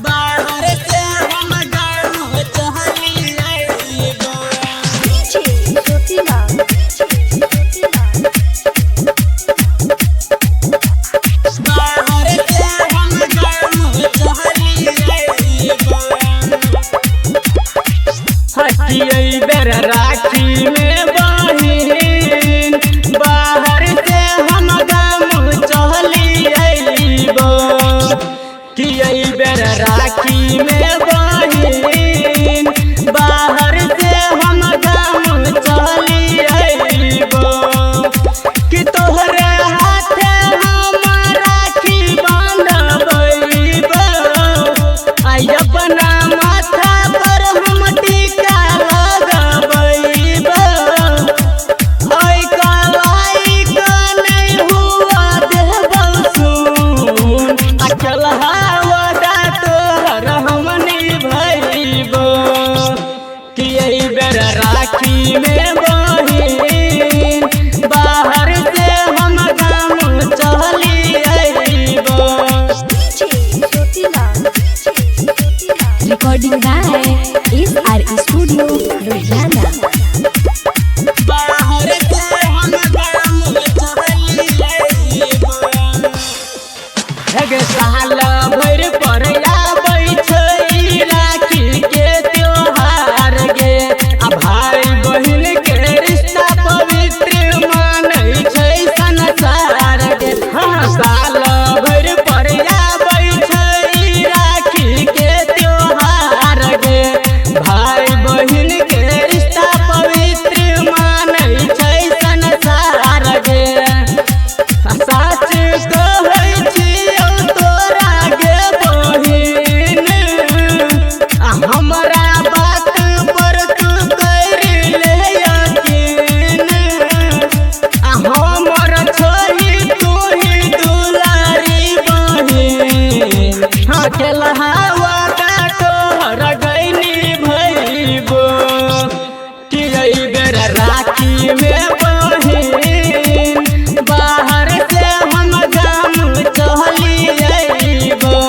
बाहर से हम गाँव चहली आइबो बाहर से हम गाँव चहली आइबो हटियै बेर राखी में बहिन बाहर से हम गाँव चहली आइबो कि बेर राखी में बहिन बाहर से हम गाँव चली आइबो कि तोहरे हाथे हम राखी बांधबैबो आई अपना माथा पर हम टीका लगबैबो आई कलाई का नहीं हुआ देबो सुन अचल हवा तोहर हम निभैबो कि बेर राखी में बहिन बाहर से हम गाँव चली आइबो Recording by SR Studio, Ludhiana. बाहर से हम गाँव चली आइबो साल भर पर आबै छै राखी के त्योहार गे आ भाई बहिन के रिश्ता पवित्र मानै छै संसार गे हाँ साल भर पर आबै छै राखी के त्योहार गे भाई बहिन के रिश्ता पवित्र मानै छै संसार गे सच कहै छियौ तोरा गे बहिन हमरा बात पर तू करि ले यकीन हमर छोही तू ही दुलारी बहिन हाँ केलहावा तोहर गैनी भैबो कि बेर राखी में बहिन बाहर से हम गाँव चली आइबो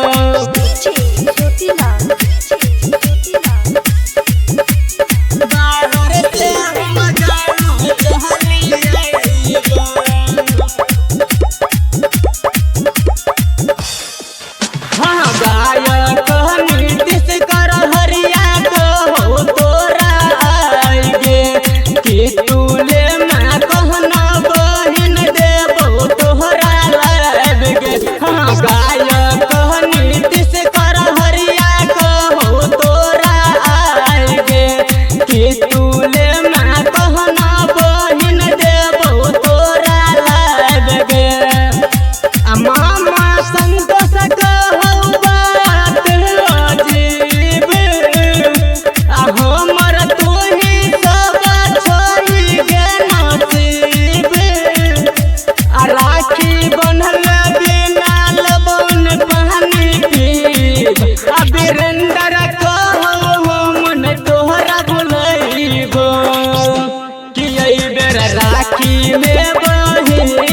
बाहर से हम गाँव चली आइबो हाँ गायक नीतीश कर हरिया हो तोरा आइगे कि तूले माँ कहना बहिन देबो तोहरा लाइब गे हाँ गायक नीतीश कर हरिया हो तोरा आइगे कि तूले माँ कहना बहिन देबो तोरा लाइब गे आ मामा संतोष कहौ बात अजीब आ हमर तोही सब छोही गे नसीब आ राखी बनल बिना लबन पानी पीब आ वीरेंद्र कहौ मन तोहरा बुलैबो कि बेर राखी में बहिन